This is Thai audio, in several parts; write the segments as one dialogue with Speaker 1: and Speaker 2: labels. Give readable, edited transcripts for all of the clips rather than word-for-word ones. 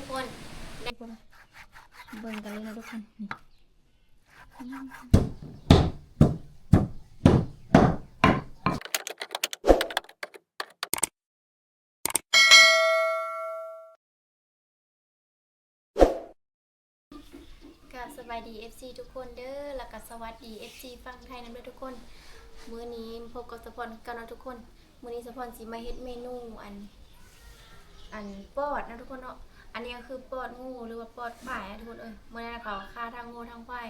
Speaker 1: คนเบิ่งกันเลยนะทุกคนก็สบายดี FC ทุกคนเด้อแล้วก็สวัสดี FC ฟังไทยนำด้วยทุกคนมื้อนี้พบกับสปอนกันนะทุกคนมื้อนี้สปอนสิมาเฮ็ดเมนูอันปอดนะทุกคนเนาะอันนี้ก็คือปอดงูหรือว่าปอดฝ่ายนะทุกคนมื้อนั้นเขาฆ่าทางงูทางฝ่าย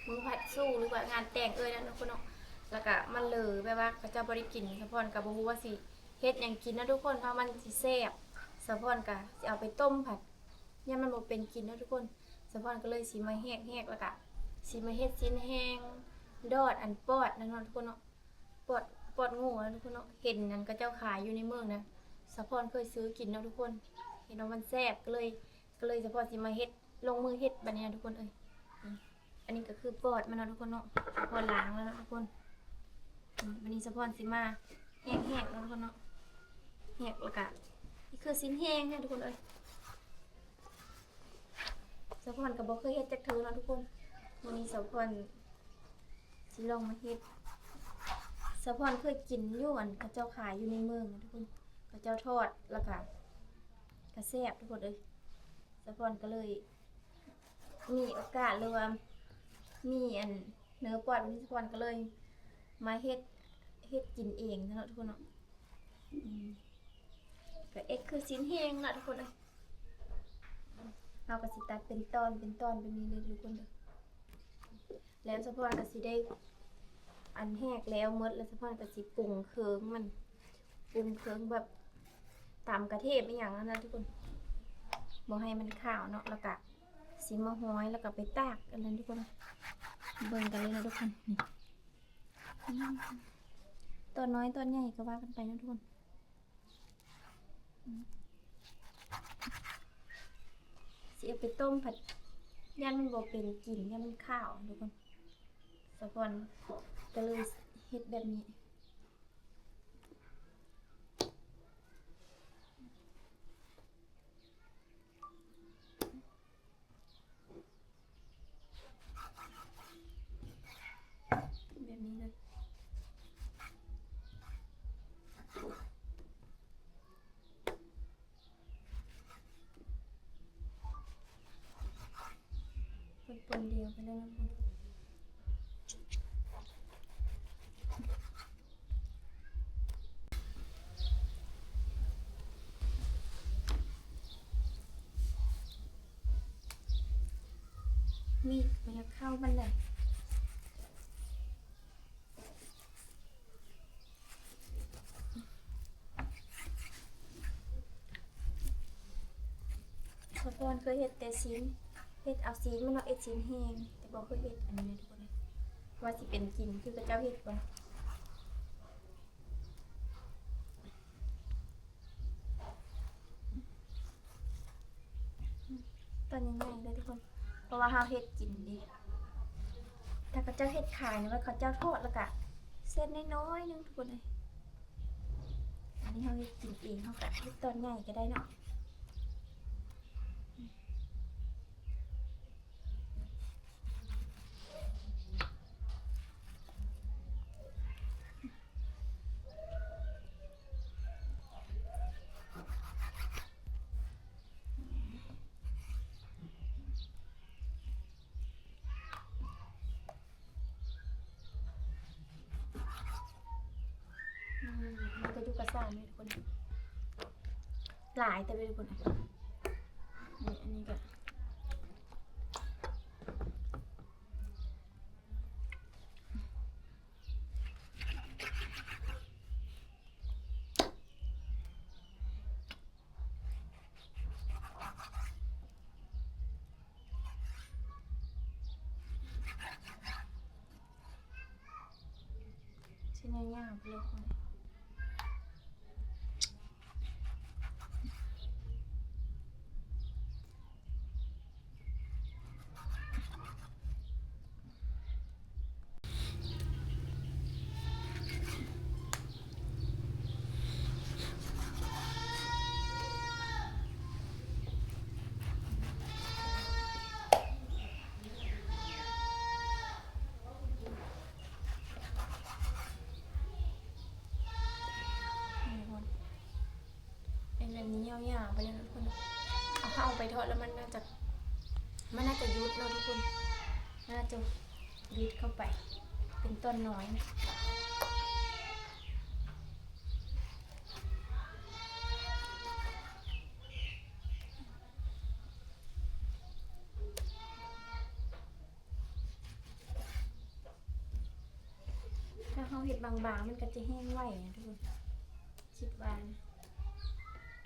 Speaker 1: มือผัดสู้หรือว่างานแต่งนะทุกคนเนาะแล้วก็มันเลยแบบว่าเขาจะบ่ได้กินสปอนก็บ่ฮู้ว่าสิเฮ็ดหยังกินนะทุกคนเพราะมันสิแซ่บสปอนก็สิเอาไปต้มผัดเนี่ยมันบ่เป็นกินนะทุกคนสปอนก็เลยสิมาแหกแล้วก็สิมาเฮ็ดชิ้นแห้งดอดอันปอดนั่นเนาะทุกคนเนาะปอดงูนะทุกคนเนาะเห็นนั่นก็เจ้าขายอยู่ในเมืองนะสปอนเคยซื้อกินเนาะทุกคนเห็นว่ามันแซ่บก็เลยสปอนสิมาเฮ็ดลงมือเฮ็ดบัดนี้นะทุกคนอันนี้ก็คือปอดมันเนาะทุกคนเนาะพอล้างแล้วนะทุกคนวันนี้สปอนสิมาแหกแล้วทุกคนเนาะแหกแล้วก็นี่คือชิ้นแห้งนะทุกคนสะพอนกับบ่เคยเฮ็ดจักเทื่อนะทุกคนวันนี้สะพอนสิลองมาเฮ็ดสะพอนเคยกินอยู่อันเขาเจ้าขายอยู่ในเมืองนะทุกคนเขาเจ้าทอดแล้วก็แซ่บทุกคนสะพอนก็เลยมีโอกาสหรือว่ามีอันเนื้อปอดวันนี้สะพอนก็เลยมาเฮ็ดกินเองนะทุกคนเนาะก็คือชิ้นแห้งนะทุกคนเราก็สิตัดเป็นตอนเป็นนี้เลยทุกคนแล้วสะพอนก็สิได้อันแหกแล้วหมดแล้วสะพอนก็สิปรุงเครื่องมันปรุงเครื่องแบบตามกระเทียมอีหยังนั่นนะทุกคนบ่ให้มันขาวเนาะแล้วก็สิมาห้อยแล้วก็ไปตากกันเลยทุกคนเบิ่งกันเลยนะทุกคนนี่ตอนน้อยตอนใหญ่ก็ว่ากันไปนะทุกคนสิเอาไปต้มผัดย่านมันบ่เป็นกลิ่นย่านมันข้าวทุกคนสะพอนก็เลยเฮ็ดแบบนี้เลยปนเดียวไปเลยนะมีดมันจะเข้ามันเลยสะพอนเคยเฮ็ดแต่ชิ้นเฮ็ดเอาชิ้นมันเอาชิ้นแห้งแต่บ่เคยเฮ็ดอันนี้ทุกคนว่าสิเป็นกินคือกระเจ้าเฮ็ดบ่ตอนยังไงเลยทุกคนเพราะว่าเฮาเฮ็ดกินดีถ้ากระเจ้าเฮ็ดขายเนี่ยว่าเขาเจ้าทอดแล้วก็เส้นน้อยๆนึงทุกคนเลยอันนี้เฮาเฮ็ดกินเองเฮาก็เฮ็ดตอนใหญ่ก็ได้เนาะมันก็อยู่กับซ่านี่ทุกคนหลายแต่เป็นคนนี่อันนี้ก็ชิ้นยาวๆไปเลยคน ยาวๆไปเลยนะทุกคนเอาไปทอดแล้วมันน่าจะยุดเนาะทุกคนน่าจะยุดเข้าไปเป็นต้นน้อยนะถ้าเขาเห็ดบางๆมันก็จะแห้งไวนะทุกคนคิดว่า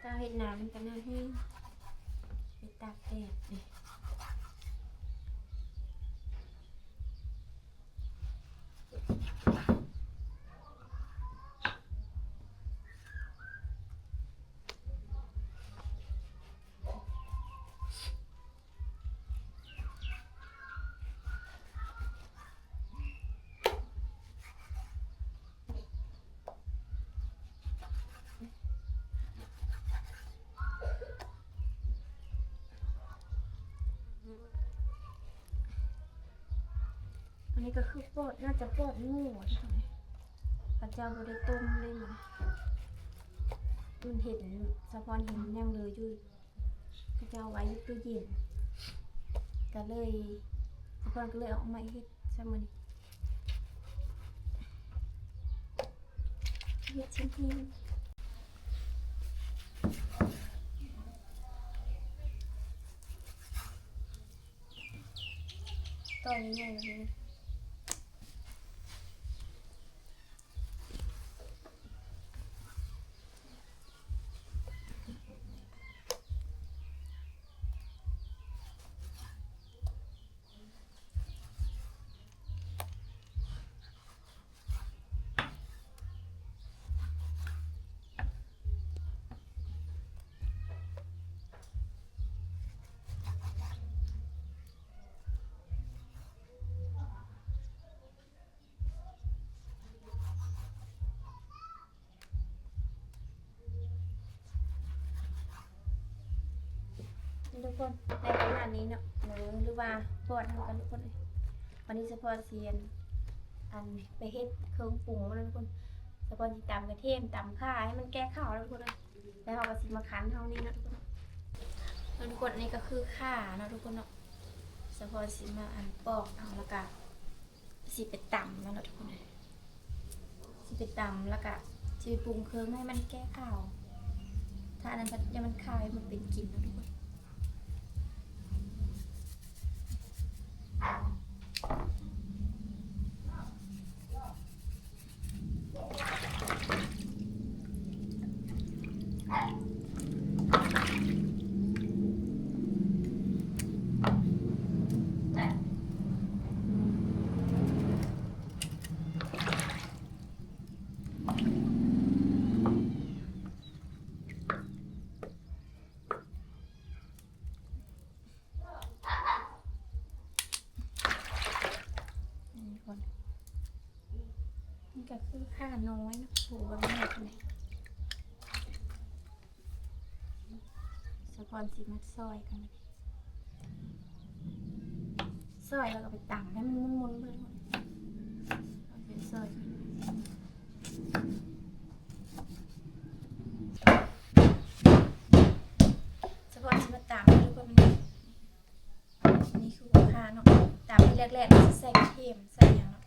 Speaker 1: ถ้าเห็ดหนามันก็น่าแห้งไปตากแดดเลยอันนี้ก็คือปอดน่าจะปอดงูใช่ไหมพระเจ้าบริต้มเลยมันเห็นสะพอนเห็นยังเลยอยู่พระเจ้าไว้ยุตู้เย็นก็เลยสะพอนก็เลยออกมาเฮ็ดซะมื้อนี้เฮ็ดชิ้นที่ตอนนี้เลย ทุกคนในประมาณนี้เนาะหรือว่าปอดทำกันทุกคนเลยวันนี้เฉพาะเซียนอันไปเฮ็ดเครื่องปรุงแล้วทุกคนเฉพาะที่ตำกระเทียมตำข่าให้มันแก้ข้าวแล้วทุกคนเลยแล้วเราก็สิมาคั้นเท่านี้นะทุกคนแล้วทุกคนอันนี้ก็คือข่าเนาะทุกคนเนาะเฉพาะสิมาอันปอกเอาแล้วก็สิไปตำแล้วเนาะทุกคนสิไปตำแล้วก็สิไปปรุงเครื่องให้มันแก้ข้าวถ้าอันนั้นยังมันคายมันเป็นกลิ่นนะทุกคนนี่ก็คือข่าน้อยนะผูกบางแม่เลยสะพอนสีมัดซอยกันซอยแล้วก็ไปตำให้มันมุนๆไปเลยเอาไปซอยสะพอนสีมัดตำแล้วก็มันนี่คือข่าเนาะตำที่แรกๆจะใส่กระเทียมใส่อย่างเนาะ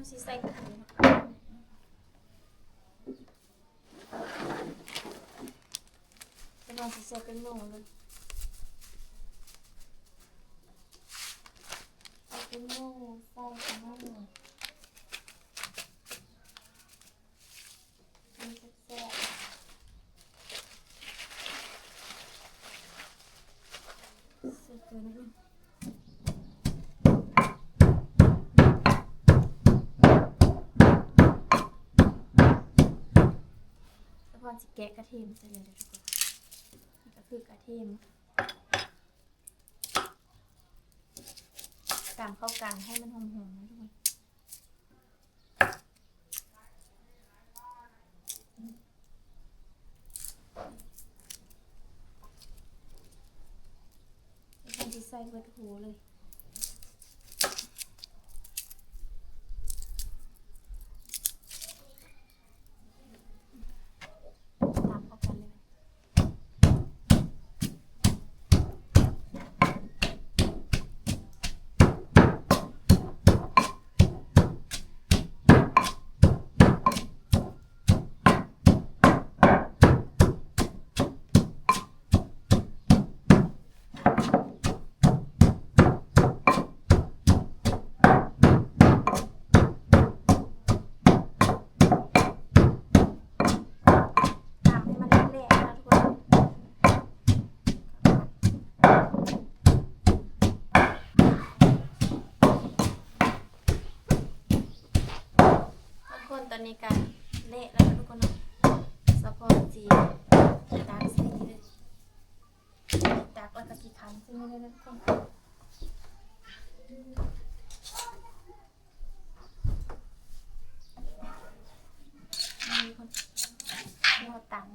Speaker 1: สิใส่ถุงจะลองสิใส่เป็นหมูเลยใส่เป็นหมูใส่เป็นหมูมันจะแซ่บใส่เกลือนะ พรสิแกะกระเทียมใส่เลยทุกคนนี่ก็คือกระเทียมกางเข้ากางให้มันหอมๆนะทุกคนแล้วก็ใส่เบิดหูเลยตามเข้ากันเลยตอนนี้กันเละแล้วทุกคนเนาะสะพอนจีตากใส่นี่เลยตากแล้วก็สีคันใส่นี่เลยทุกคนนี่คนรอตัง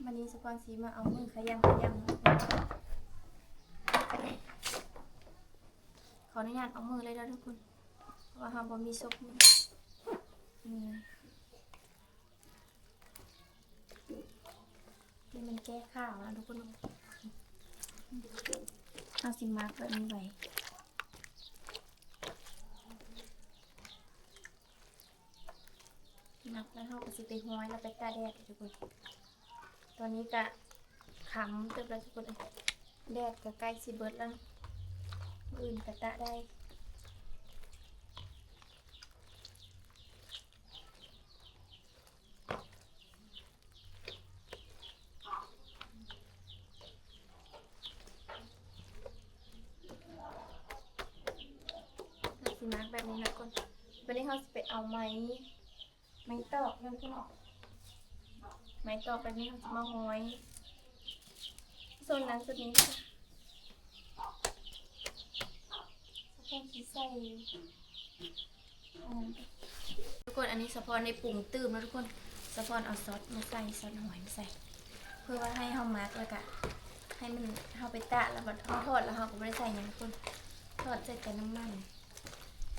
Speaker 1: วันนี้สปอนซีมาเอามือขยำขออนุญาตเอามือเลยนะทุกคนเพราะว่าเราบ่มีซบมือนี่มันแก้ข้าวนะทุกคนเอาสิมาร์กแบบนี้ไว้นักแล้วเราก็สิไปห้อยแล้วไปตากแดดทุกคนตอนนี้ก็ขำเติบแล้วทุกคนแดดก็ใกล้สิเบิดแล้วอื่นก็ตะได้สิมาร์กแบบนี้นะคนวันนี้เราจะไปเอาไม้ตอกนั่นก็เนาะไม้ตอกแบบนี้เราจะมาห้อยส่วนนั้นส่วนนี้ค่ะสะพอนที่ใส่ทุกคนอันนี้สะพอนในปุ่งตื้มนะทุกคนสะพอนเอาซอสมาใส่ซอสหอยมาใส่เพื่อว่าให้เฮามาร์กแล้วก็ให้มันเฮาไปตะแล้วบัดเฮาทอดแล้วเฮาก็ไม่ได้ใส่อย่างทุกคนทอดใส่แต่น้ำมัน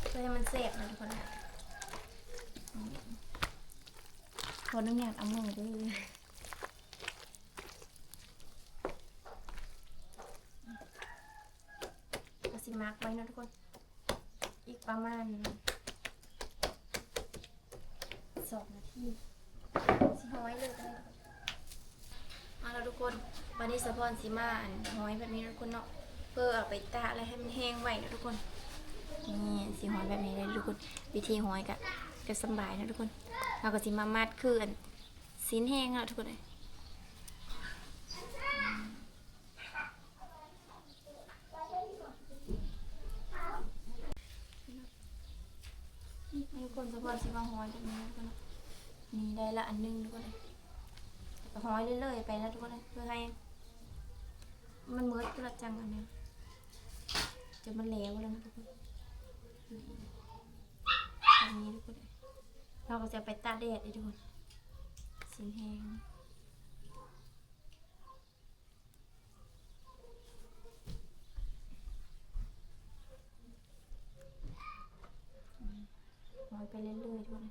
Speaker 1: เพื่อให้มันเสพนะทุกคนขออนุญาตเอามือด้วยเอาสิมาร์กไว้นะทุกคนอีกประมาณ2 นาทีสิห้อยเลยก็ได้มาแล้วทุกคนวันนี้สะพอนสิมาห้อยแบบนี้นะทุกคนเนาะเพื่อเอาไปตากแล้วให้มันแห้งไว้นะทุกคนนี่สิห้อยแบบนี้เลยทุกคนวิธีห้อยก็สบายนะทุกคนเราก็สิมามัดคือสินแห้งแล้วทุกคนเลยทุกคนสะพอนสิมาห้อยแบบนี้ทุกคนนี่ได้ละอันนึงทุกคนเลยก็ห้อยเรื่อยๆไปนะทุกคนเลยเพื่อให้มันมืดกระจังอันนี้จะมันเหลวแล้วนะทุกคนอันนี้ทุกคนเราก็จะไปตากแดดทุกคนสินแห้งห้อยไปเรื่อยๆทุกคน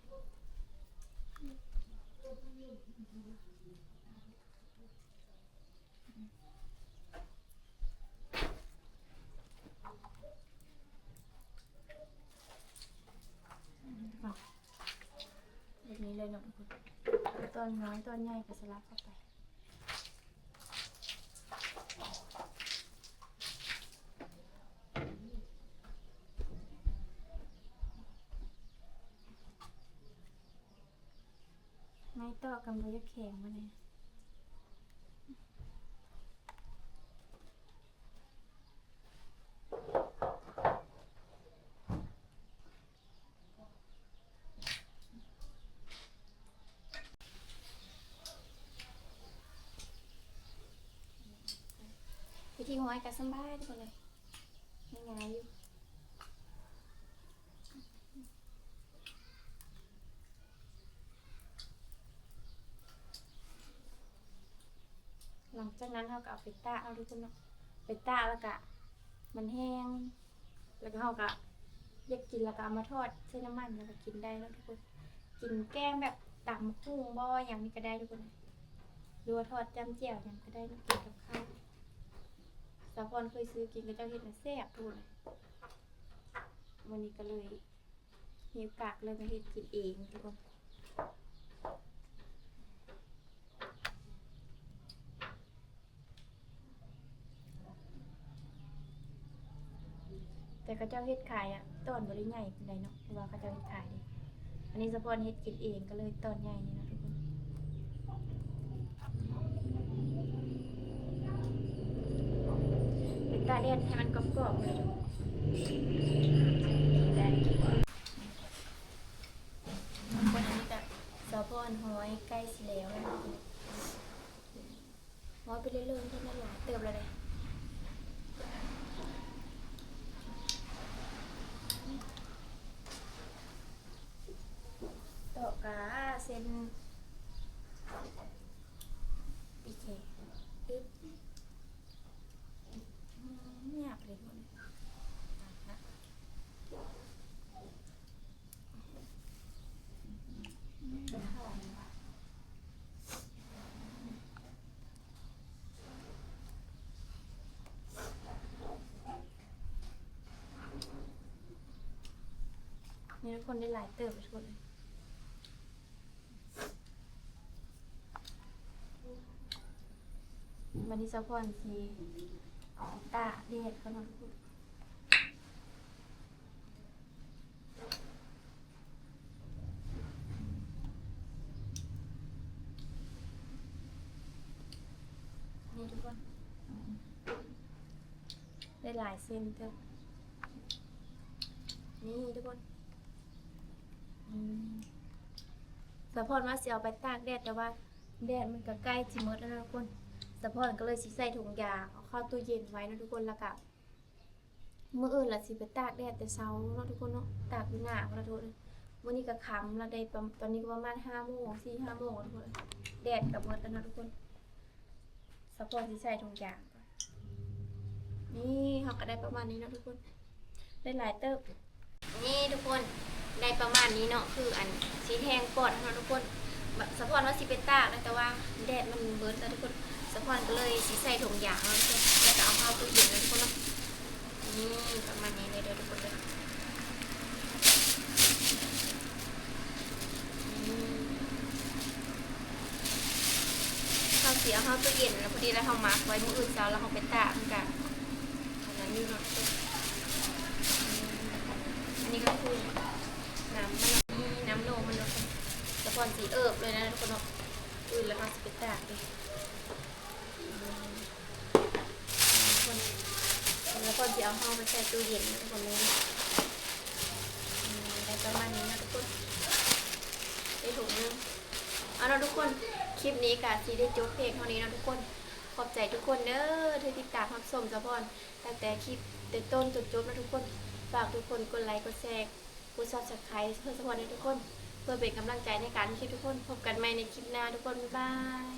Speaker 1: แบบนี้เลยเนาะทุกคนตอนน้อยตอนใหญ่ก็สลับเข้าไปไม้ต่อกันบ่จะแข็งมาเลย น ห้อยกับสบายทุกคนเลยง่ายๆอยู่หลังจากนั้นเราก็เอาไปตากเอาทุกคนเนาะไปตากแล้วก็มันแห้งแล้วก็เราก็อยากกินแล้วก็เอามาทอดใส่น้ำมันแล้วก็กินได้แล้วทุกคนกินแกงแบบตำกุ้งบ่อย่างนี้ก็ได้ทุกคนหรือว่าทอดจ้ำแจ่วอย่างก็ได้กินกับข้าวสาวพรเคยซื้อกินกับเจ้าเห็ดน่ะแซ่บทุกคนวันนี้ก็เลยมีโอกาสเลยมาเฮ็ดกินเองทุกคนแต่เขาเจ้าเฮ็ดขายอ่ะต้นบริใหญ่เป็นไรเนาะเพราะว่าเขาเจ้าเฮ็ดขายดิอันนี้สะพอนเฮ็ดกินเองก็เลยต้นใหญ่นี่นะทุกคนเป็นตาแดดให้มันกรอบๆเลยทุกคนได้คนอันนี้ก็สะพอนห้อยใกล้สิแล้วนะห้อยไปเรื่อยๆเท่านั้นแหละเติมอะไรเลยต่อกาเส้นปีเคอึ๊บยากเลยทุกคนนี่ทุกคนได้หลายเติมทุกคนเลยวันนี้สะพอนสีตาเด็ดเขาหน่อยทุกคนนี่ทุกคนได้หลายเส้นเติมนี่ทุกคนสะพอนว่าสิเอาไปตากแดดแต่ว่าแดดมันก็ใกล้สิหมดแล้วนะทุกคนสะพอนก็เลยสิใส่ถุงยางเอาเข้าตู้เย็นไว้นะทุกคนแล้วก็มื้ออื่นล่ะสิไปตากแดดแต่เช้าเนาะทุกคนเนาะตากอยู่หน้าแล้วทุกคนวันนี้ก็ค่ำแล้วได้ตอนนี้ก็ประมาณ5 โมง 4-5 โมงทุกคนแดดก็หมดแล้วนะทุกคนสะพอนสิใส่ถุงยางนี่เฮาก็ได้ประมาณนี้นะทุกคนได้หลายเติบนี่ทุกคนได้ประมาณนี้เนาะคืออันสีแทงปอดนะทุกคนสะพอนว่าสิเป็นตากนะแต่ว่าแดดมันเบิดแล้วทุกคนสะพอนก็เลยสีใส่ถุงยางแล้วทุกคนแล้วก็เอาเข้าตู้เย็นนะทุกคนเนาะนี่ประมาณนี้เลยเด้อทุกคนเลยเข้าเสียเข้าตู้เย็นแล้วพอดีแล้วเขามาร์กไว้มื้ออื่นเช้าแล้วเขาไปตากมันกันอันนั้นนี่เนาะอันนี้ก็คือน้ำมันนี่น้ำโนมันเนาะสะพอนสีเอิบเลยนะทุกคนเนาะอื่นแล้วเขาจะไปตากเลยแล้วก็จะเอาห้องไปใส่ตู้เย็นทุกคนเลยได้ประมาณนี้นะทุกคนได้ถุงนึงเอาละทุกคนคลิปนี้กะซีได้จบเพลงเท่านี้นะทุกคนขอบใจทุกคนเด้อที่ติดตามรับชมสะพอนตั้งแต่คลิปต้นจนจบนะทุกคนฝากทุกคนกดไลค์กดแชร์กด Subscribe เพื่อสะพอนให้ทุกคนเพื่อเป็นกำลังใจในการที่ทุกคนพบกันใหม่ในคลิปหน้าทุกคนบ๊ายบาย